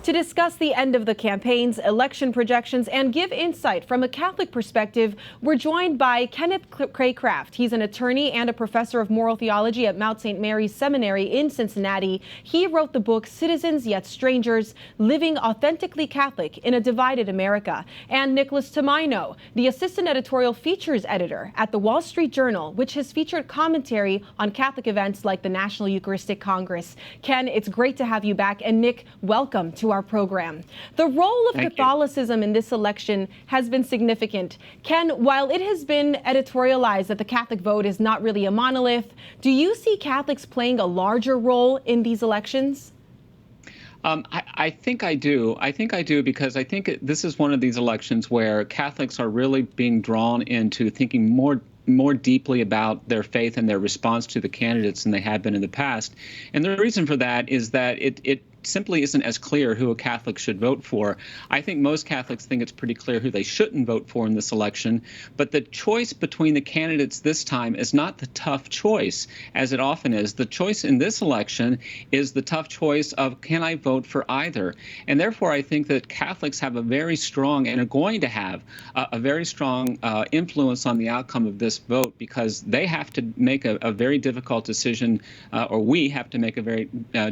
To discuss the end of the campaigns, election projections, and give insight from a Catholic perspective, we're joined by Kenneth Craycraft. He's an attorney and a professor of moral theology at Mount St. Mary's Seminary in Cincinnati. He wrote the book Citizens Yet Strangers, Living Authentically Catholic in a Divided America. And Nicholas Tomaino, the assistant editorial features editor at the Wall Street Journal, which has featured commentary on Catholic events like the National Eucharistic Congress. Ken, it's great to have you back. And Nick, welcome to our program. The role of Catholicism in this election has been significant. Ken, while it has been editorialized that the Catholic vote is not really a monolith, do you see Catholics playing a larger role in these elections? I think I do. I think I do because I think this is one of these elections where Catholics are really being drawn into thinking more deeply about their faith and their response to the candidates than they have been in the past. And the reason for that is that it simply isn't as clear who a Catholic should vote for. I think most Catholics think it's pretty clear who they shouldn't vote for in this election. But the choice between the candidates this time is not the tough choice, as it often is. The choice in this election is the tough choice of, can I vote for either? And therefore, I think that Catholics have a very strong and are going to have a very strong influence on the outcome of this vote, because they have to make a very difficult decision, or we have to make a very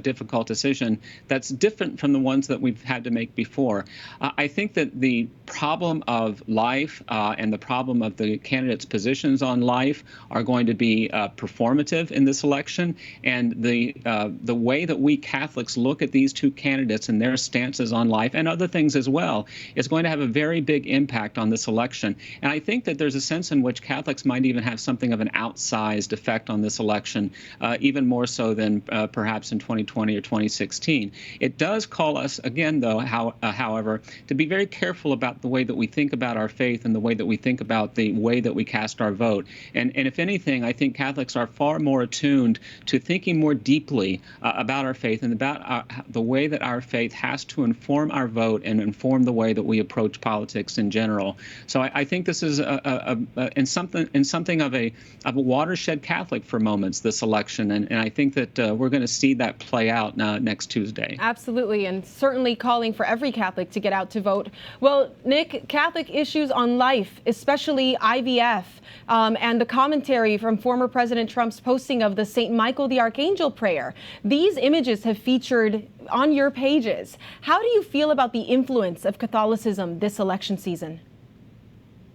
difficult decision that's different from the ones that we've had to make before. I think that the problem of life and the problem of the candidates' positions on life are going to be performative in this election, and the way that we Catholics look at these two candidates and their stances on life and other things as well is going to have a very big impact on this election. And I think that there's a sense in which Catholics might even have something of an outsized effect on this election, even more so than perhaps in 2020 or 2016. It does call us, again, though, however, to be very careful about the way that we think about our faith and the way that we think about the way that we cast our vote. And if anything, I think Catholics are far more attuned to thinking more deeply about our faith and about the way that our faith has to inform our vote and inform the way that we approach politics in general. So I think this is in something of a watershed Catholic for moments, this election, and I think that we're going to see that play out next Tuesday. Absolutely, and certainly calling for every Catholic to get out to vote. Well, Nick, Catholic issues on life, especially IVF, and the commentary from former President Trump's posting of the St. Michael the Archangel prayer. These images have featured on your pages. How do you feel about the influence of Catholicism this election season?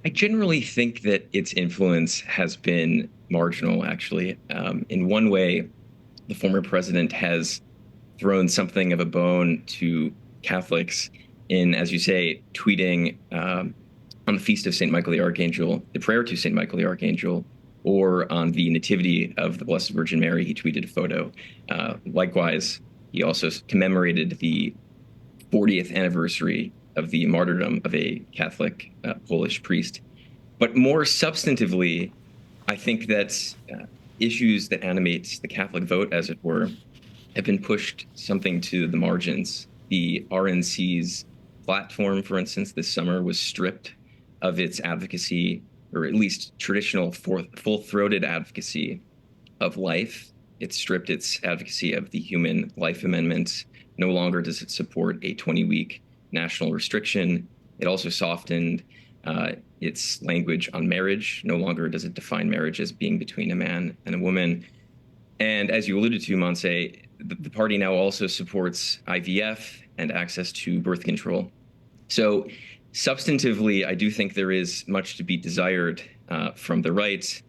I generally think that its influence has been marginal, actually. In one way, the former president has thrown something of a bone to Catholics in, as you say, tweeting on the feast of St. Michael the Archangel, the prayer to St. Michael the Archangel, or on the Nativity of the Blessed Virgin Mary, he tweeted a photo. Likewise, he also commemorated the 40th anniversary of the martyrdom of a Catholic Polish priest. But more substantively, I think that issues that animate the Catholic vote, as it were, have been pushed something to the margins. The RNC's platform, for instance, this summer was stripped of its advocacy, or at least traditional full-throated advocacy of life. It stripped its advocacy of the Human Life Amendment. No longer does it support a 20-week national restriction. It also softened its language on marriage. No longer does it define marriage as being between a man and a woman. And as you alluded to, Monse, the party now also supports IVF and access to birth control. So substantively, I do think there is much to be desired from the right.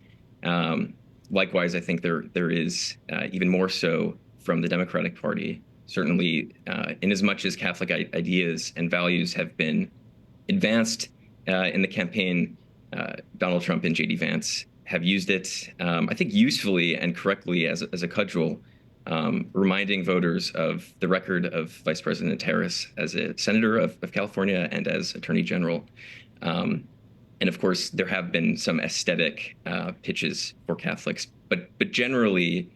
Likewise, I think there is even more so from the Democratic Party. Certainly, in as much as Catholic ideas and values have been advanced in the campaign, Donald Trump and J.D. Vance have used it, I think, usefully and correctly as a cudgel, reminding voters of the record of Vice President Harris as a senator of California and as Attorney General. And of course, there have been some aesthetic pitches for Catholics, but generally,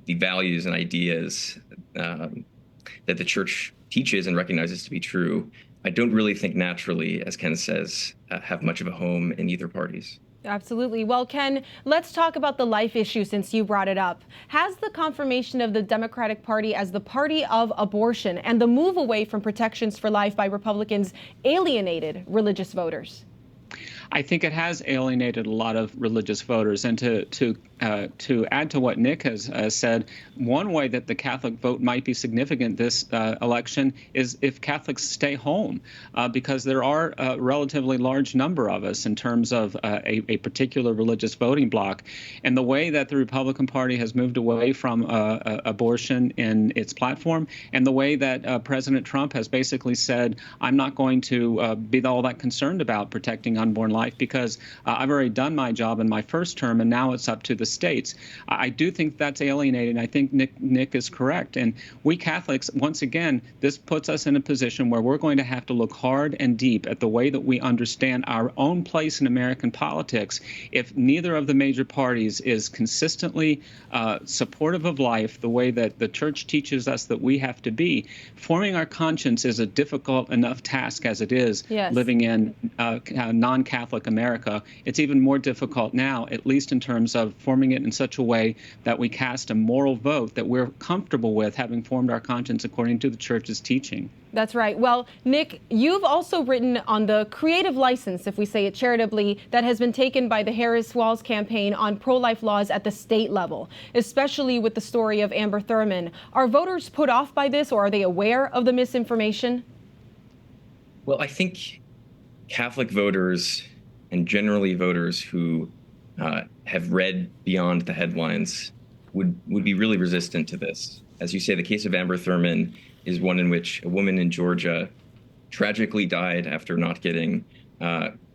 the values and ideas that the Church teaches and recognizes to be true, I don't really think naturally, as Kenneth says, have much of a home in either parties. Absolutely. Well, Ken, let's talk about the life issue since you brought it up. Has the confirmation of the Democratic Party as the party of abortion and the move away from protections for life by Republicans alienated religious voters? I think it has alienated a lot of religious voters. And to add to what Nick has said, one way that the Catholic vote might be significant this election is if Catholics stay home, because there are a relatively large number of us in terms of a particular religious voting bloc. And the way that the Republican Party has moved away from abortion in its platform, and the way that President Trump has basically said, I'm not going to be all that concerned about protecting unborn life because I've already done my job in my first term, and now it's up to the states. I do think that's alienating. I think Nick is correct. And we Catholics, once again, this puts us in a position where we're going to have to look hard and deep at the way that we understand our own place in American politics if neither of the major parties is consistently supportive of life the way that the church teaches us that we have to be. Forming our conscience is a difficult enough task as it is living in non-Catholic America. It's even more difficult now, at least in terms of forming it in such a way that we cast a moral vote that we're comfortable with, having formed our conscience according to the church's teaching. That's right. Well, Nick, you've also written on the creative license, if we say it charitably, that has been taken by the Harris-Walz campaign on pro-life laws at the state level, especially with the story of Amber Thurman. Are voters put off by this, or are they aware of the misinformation? Well, I think Catholic voters and generally voters who have read beyond the headlines would be really resistant to this. As you say, the case of Amber Thurman is one in which a woman in Georgia tragically died after not getting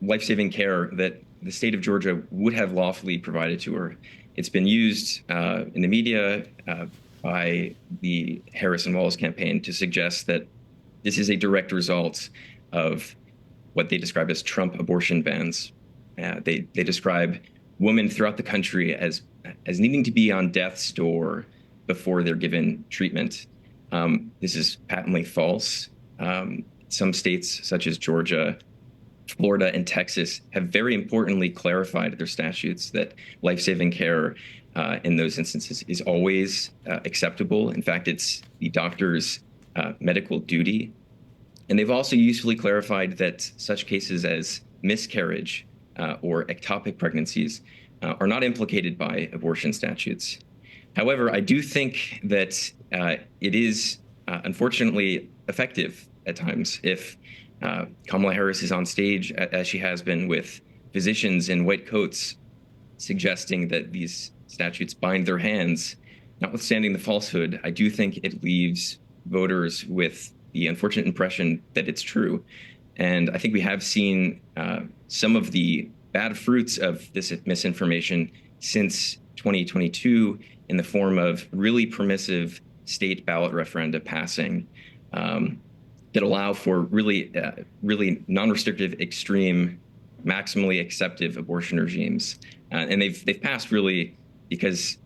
life-saving care that the state of Georgia would have lawfully provided to her. It's been used in the media by the Harris and Walz campaign to suggest that this is a direct result of what they describe as Trump abortion bans. They describe women throughout the country as needing to be on death's door before they're given treatment. This is patently false. Some states, such as Georgia, Florida, and Texas, have very importantly clarified their statutes that life-saving care in those instances is always acceptable. In fact, it's the doctor's medical duty. And they've also usefully clarified that such cases as miscarriage or ectopic pregnancies are not implicated by abortion statutes. However, I do think that it is unfortunately effective at times if Kamala Harris is on stage, as she has been, with physicians in white coats suggesting that these statutes bind their hands. Notwithstanding the falsehood, I do think it leaves voters with the unfortunate impression that it's true. And I think we have seen some of the bad fruits of this misinformation since 2022 in the form of really permissive state ballot referenda passing that allow for really non-restrictive, extreme, maximally acceptive abortion regimes. And they've passed really because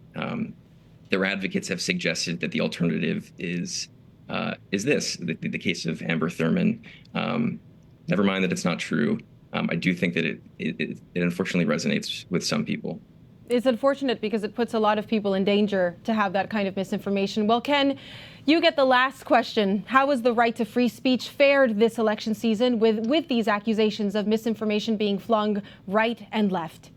their advocates have suggested that the alternative is this, the case of Amber Thurman. Never mind that it's not true. I do think that it unfortunately resonates with some people. It's unfortunate because it puts a lot of people in danger to have that kind of misinformation. Well, Ken, you get the last question. How has the right to free speech fared this election season with these accusations of misinformation being flung right and left?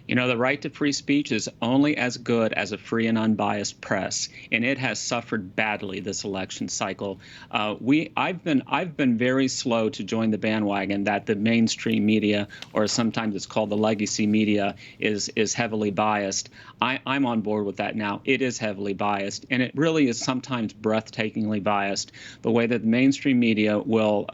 You know, the right to free speech is only as good as a free and unbiased press, and it has suffered badly this election cycle. I've been very slow to join the bandwagon that the mainstream media, or sometimes it's called the legacy media, is heavily biased. I'm on board with that now. It is heavily biased, and it really is sometimes breathtakingly biased. The way that the mainstream media will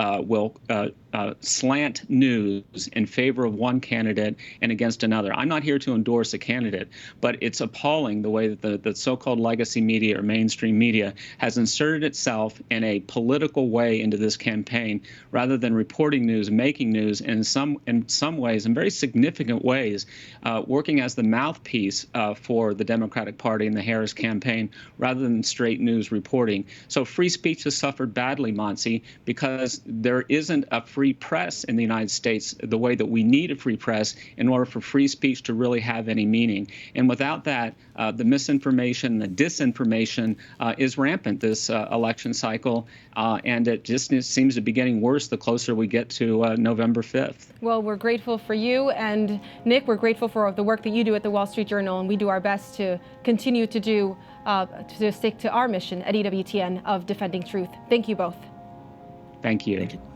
slant news in favor of one candidate and against another. I'm not not here to endorse a candidate, but it's appalling the way that the so-called legacy media or mainstream media has inserted itself in a political way into this campaign rather than reporting news, making news, and in some ways, in very significant ways, working as the mouthpiece for the Democratic Party and the Harris campaign rather than straight news reporting. So free speech has suffered badly, Monsi, because there isn't a free press in the United States the way that we need a free press in order for free speech to really have any meaning. And without that, the misinformation, the disinformation is rampant this election cycle, and it just seems to be getting worse the closer we get to November 5th. Well, we're grateful for you, and Nick, we're grateful for the work that you do at the Wall Street Journal, and we do our best to continue to stick to our mission at EWTN of defending truth. Thank you both. Thank you. Thank you.